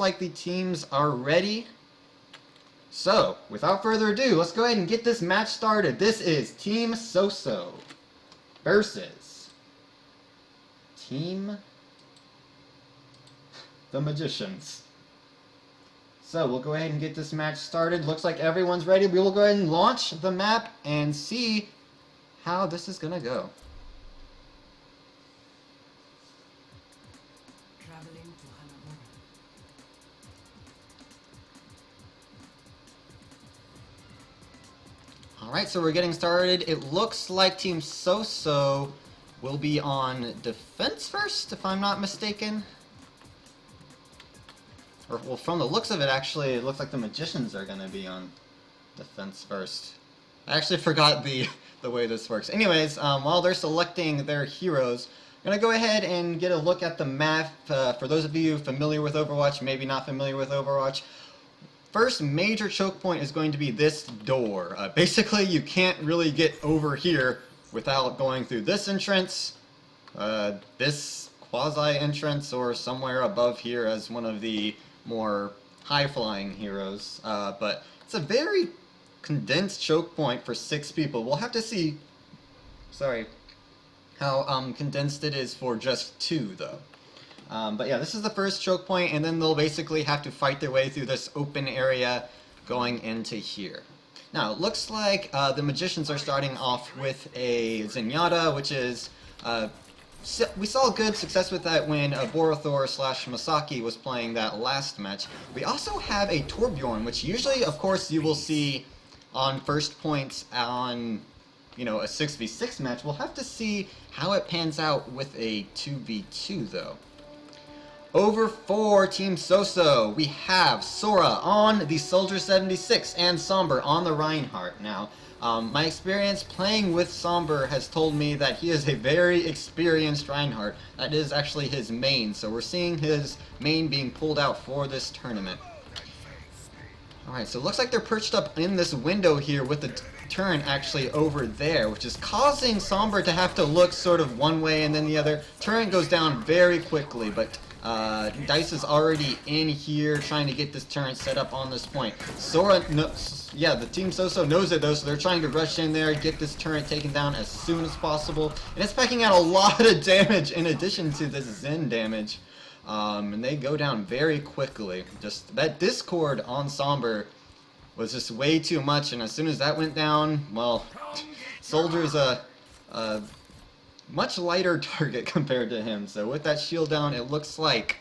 like the teams are ready. So, without further ado, let's go ahead and get this match started. This is Team Soso versus Team the Magicians. So, we'll go ahead and get this match started. Looks like everyone's ready. We will go ahead and launch the map and see how this is gonna go. Alright, so we're getting started. It looks like Team Soso will be on defense first, if I'm not mistaken. Or, well, from the looks of it, actually, it looks like the Magicians are going to be on defense first. I actually forgot the way this works. Anyways, while they're selecting their heroes, I'm going to go ahead and get a look at the map. For those of you familiar with Overwatch, maybe not familiar with Overwatch, first major choke point is going to be this door. Basically, you can't really get over here without going through this entrance, this quasi-entrance, or somewhere above here as one of the more high-flying heroes. But it's a very condensed choke point for 6 people. We'll have to see, how condensed it is for just 2, though. But yeah, this is the first choke point, and then they'll basically have to fight their way through this open area going into here. Now, it looks like the Magicians are starting off with a Zenyatta, which is... we saw good success with that when Borothor / Masaki was playing that last match. We also have a Torbjorn, which usually, of course, you will see on first points on, you know, a 6v6 match. We'll have to see how it pans out with a 2v2, though. Over for Team Soso, we have Sora on the Soldier 76 and Somber on the Reinhardt. Now, my experience playing with Somber has told me that he is a very experienced Reinhardt. That is actually his main, so we're seeing his main being pulled out for this tournament. Alright, so it looks like they're perched up in this window here with the turret actually over there, which is causing Somber to have to look sort of one way and then the other. Turret goes down very quickly, but Dice is already in here trying to get this turret set up on this point. Sora, yeah, the Team Soso knows it though, so they're trying to rush in there, get this turret taken down as soon as possible. And it's packing out a lot of damage in addition to this Zen damage. And they go down very quickly. Just that Discord on Somber was just way too much, and as soon as that went down, well, Soldier's a much lighter target compared to him. So with that shield down, it looks like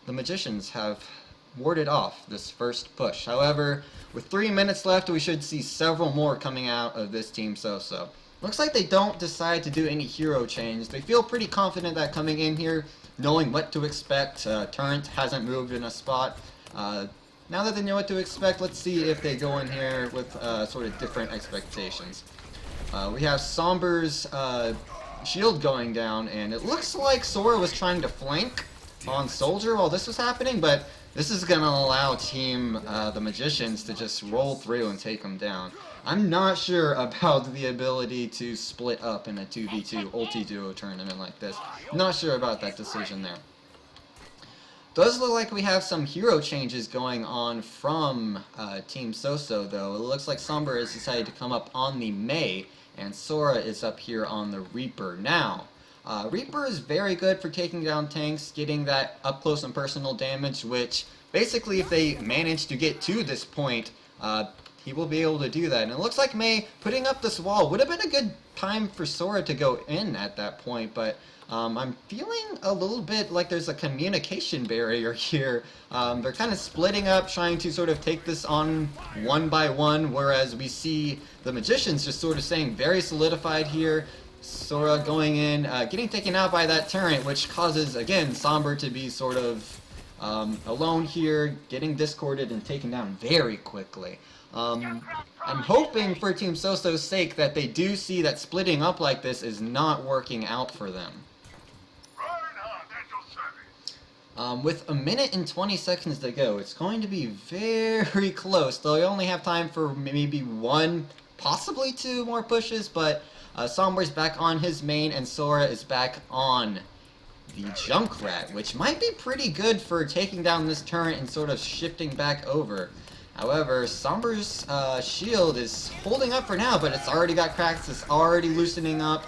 the Magicians have warded off this first push. However, with 3 minutes left, we should see several more coming out of this Team Soso. Looks like they don't decide to do any hero change. They feel pretty confident that coming in here, knowing what to expect. Turret hasn't moved in a spot. Now that they know what to expect, let's see if they go in here with sort of different expectations. We have Somber's shield going down, and it looks like Sora was trying to flank on Soldier while this was happening, but this is going to allow Team the Magicians to just roll through and take him down. I'm not sure about the ability to split up in a 2v2 Ulti-Duo tournament like this. Not sure about that decision there. Does look like we have some hero changes going on from Team Soso, though. It looks like Somber has decided to come up on the Mei, and Sora is up here on the Reaper. Now, Reaper is very good for taking down tanks, getting that up close and personal damage, which basically if they manage to get to this point, he will be able to do that. And it looks like Mei putting up this wall would have been a good time for Sora to go in at that point, but I'm feeling a little bit like there's a communication barrier here. They're kind of splitting up, trying to sort of take this on one by one, whereas we see the Magicians just sort of staying very solidified here. Sora going in, getting taken out by that turret, which causes, again, Somber to be sort of alone here, getting discorded and taken down very quickly. I'm hoping for Team Soso's sake that they do see that splitting up like this is not working out for them. With a minute and 20 seconds to go, it's going to be very close, though I only have time for maybe 1, possibly 2 more pushes, but Somber's back on his main and Sora is back on the Junkrat, which might be pretty good for taking down this turret and sort of shifting back over. However, Somber's shield is holding up for now, but it's already got cracks, it's already loosening up.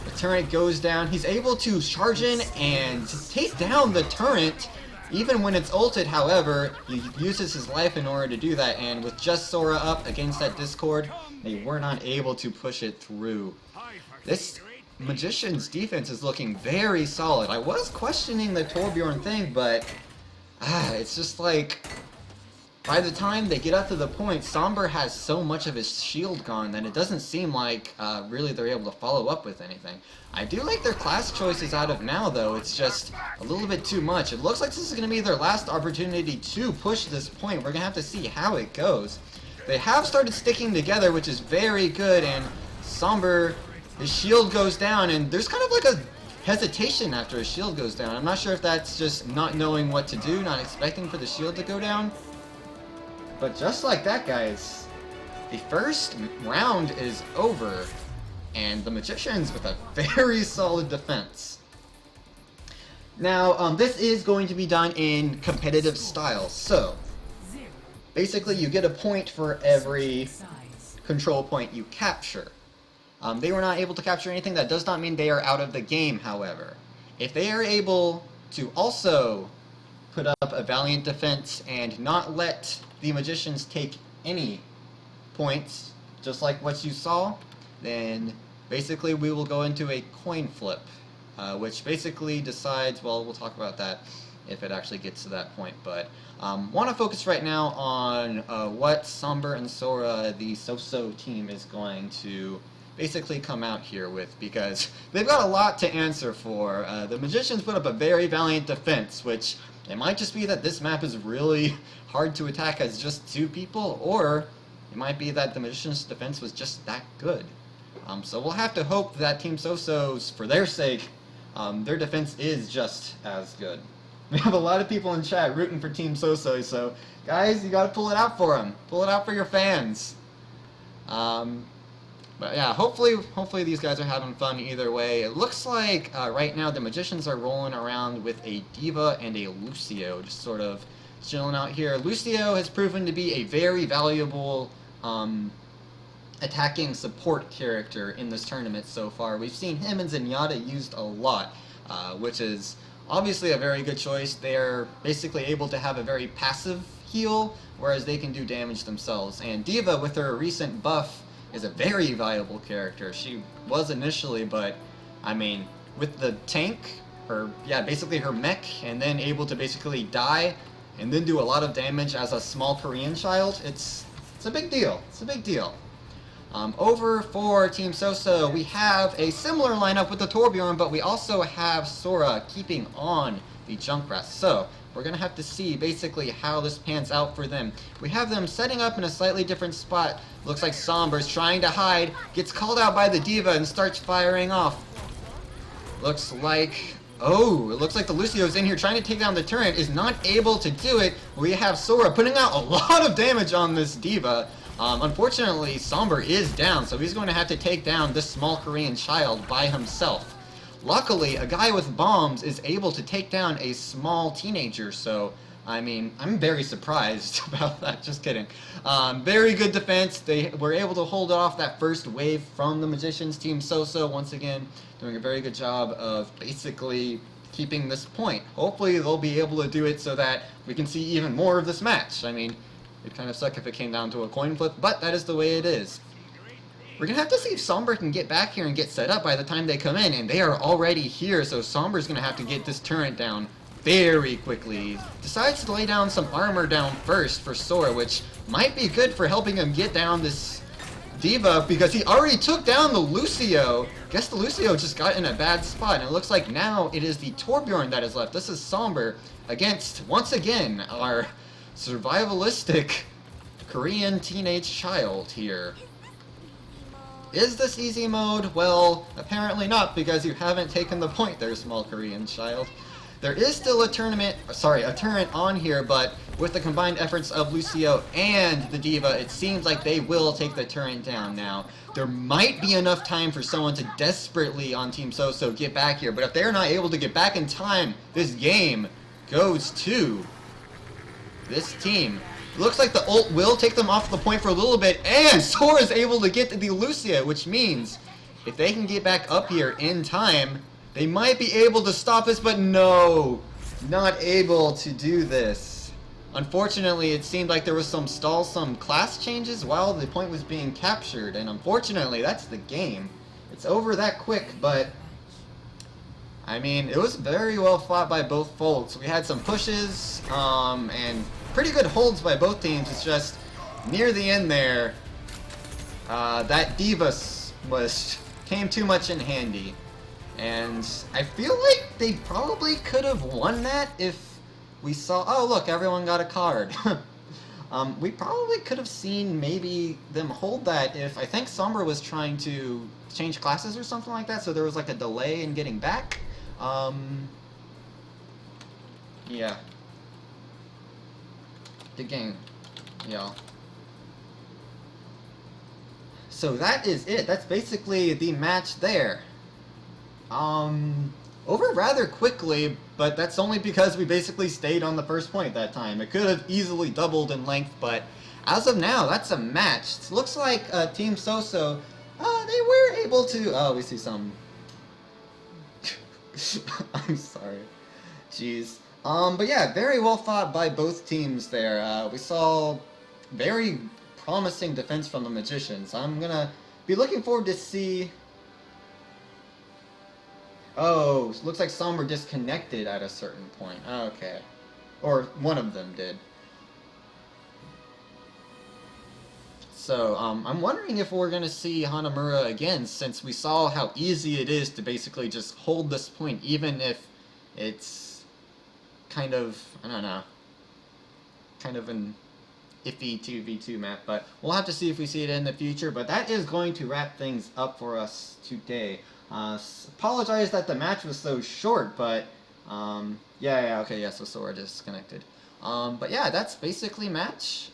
The turret goes down. He's able to charge in and take down the turret, even when it's ulted. However, he uses his life in order to do that, and with just Sora up against that Discord, they were not able to push it through. This Magician's defense is looking very solid. I was questioning the Torbjorn thing, but it's just like, by the time they get up to the point, Somber has so much of his shield gone that it doesn't seem like really they're able to follow up with anything. I do like their class choices out of now, though. It's just a little bit too much. It looks like this is going to be their last opportunity to push this point. We're going to have to see how it goes. They have started sticking together, which is very good, and Somber, his shield goes down, and there's kind of like a hesitation after his shield goes down. I'm not sure if that's just not knowing what to do, not expecting for the shield to go down. But just like that, guys, the first round is over, and the Magicians with a very solid defense. Now, this is going to be done in competitive style, so basically you get a point for every control point you capture. They were not able to capture anything. That does not mean they are out of the game, however. If they are able to also put up a valiant defense and not let the Magicians take any points, just like what you saw, then basically we will go into a coin flip, which basically decides, well, we'll talk about that if it actually gets to that point, but want to focus right now on what Somber and Sora, the So-So team, is going to basically come out here with, because they've got a lot to answer for. The Magicians put up a very valiant defense, which it might just be that this map is really hard to attack as just two people, or it might be that the Magician's defense was just that good. So we'll have to hope that Team So-So's, for their sake, their defense is just as good. We have a lot of people in chat rooting for Team So-So, so guys, you gotta pull it out for them. Pull it out for your fans. But yeah, hopefully these guys are having fun either way. It looks like right now the Magicians are rolling around with a D.Va and a Lucio, just sort of chilling out here. Lucio has proven to be a very valuable attacking support character in this tournament so far. We've seen him and Zenyatta used a lot, which is obviously a very good choice. They're basically able to have a very passive heal, whereas they can do damage themselves. And D.Va, with her recent buff, is a very valuable character. She was initially, but I mean, with the tank, basically her mech, and then able to basically die and then do a lot of damage as a small Korean child, it's a big deal. It's a big deal. Over for Team So-So, we have a similar lineup with the Torbjorn, but we also have Sora keeping on the Junkrat. So we're going to have to see basically how this pans out for them. We have them setting up in a slightly different spot. Looks like Somber's trying to hide, gets called out by the D.Va and starts firing off. Looks like, it looks like the Lucio's in here trying to take down the turret, is not able to do it. We have Sora putting out a lot of damage on this D.Va. Unfortunately, Somber is down, so he's going to have to take down this small Korean child by himself. Luckily, a guy with bombs is able to take down a small teenager, so, I mean, I'm very surprised about that, just kidding. Very good defense. They were able to hold off that first wave from the Magicians. Team So-So, once again, doing a very good job of basically keeping this point. Hopefully, they'll be able to do it so that we can see even more of this match. I mean, it'd kind of suck if it came down to a coin flip, but that is the way it is. We're going to have to see if Somber can get back here and get set up by the time they come in, and they are already here, so Somber's going to have to get this turret down very quickly. Decides to lay down some armor down first for Sora, which might be good for helping him get down this D.Va, because he already took down the Lucio. Guess the Lucio just got in a bad spot, and it looks like now it is the Torbjorn that is left. This is Somber against, once again, our survivalistic Korean teenage child here. Is this easy mode? Well, apparently not, because you haven't taken the point there, small Korean child. There is still a turret on here, but with the combined efforts of Lucio and the D.Va, it seems like they will take the turret down now. There might be enough time for someone to desperately on Team Soso get back here, but if they're not able to get back in time, this game goes to this team. Looks like the ult will take them off the point for a little bit, and Sora is able to get to the Lucia, which means if they can get back up here in time, they might be able to stop this, but no, not able to do this. Unfortunately, it seemed like there was some class changes while the point was being captured, and unfortunately, that's the game. It's over that quick, but I mean, it was very well fought by both folks. We had some pushes, and pretty good holds by both teams. It's just near the end there, that D.Va came too much in handy. And I feel like they probably could have won that if we saw, oh look, everyone got a card. We probably could have seen maybe them hold that if, I think Sombra was trying to change classes or something like that, so there was like a delay in getting back. Yeah. Good game, y'all. So that is it. That's basically the match there. Over rather quickly, but that's only because we basically stayed on the first point that time. It could have easily doubled in length, but as of now, that's a match. It looks like Team Soso, they were able to... Oh, we see some... I'm sorry. Jeez. But yeah, very well fought by both teams there. We saw very promising defense from the Magicians. I'm gonna be looking forward to see... Oh, looks like some were disconnected at a certain point. Okay. Or one of them did. So, I'm wondering if we're going to see Hanamura again, since we saw how easy it is to basically just hold this point, even if it's kind of, I don't know, kind of an iffy 2v2 map, but we'll have to see if we see it in the future. But that is going to wrap things up for us today. Apologize that the match was so short, but okay, so Sora disconnected. But yeah, that's basically match.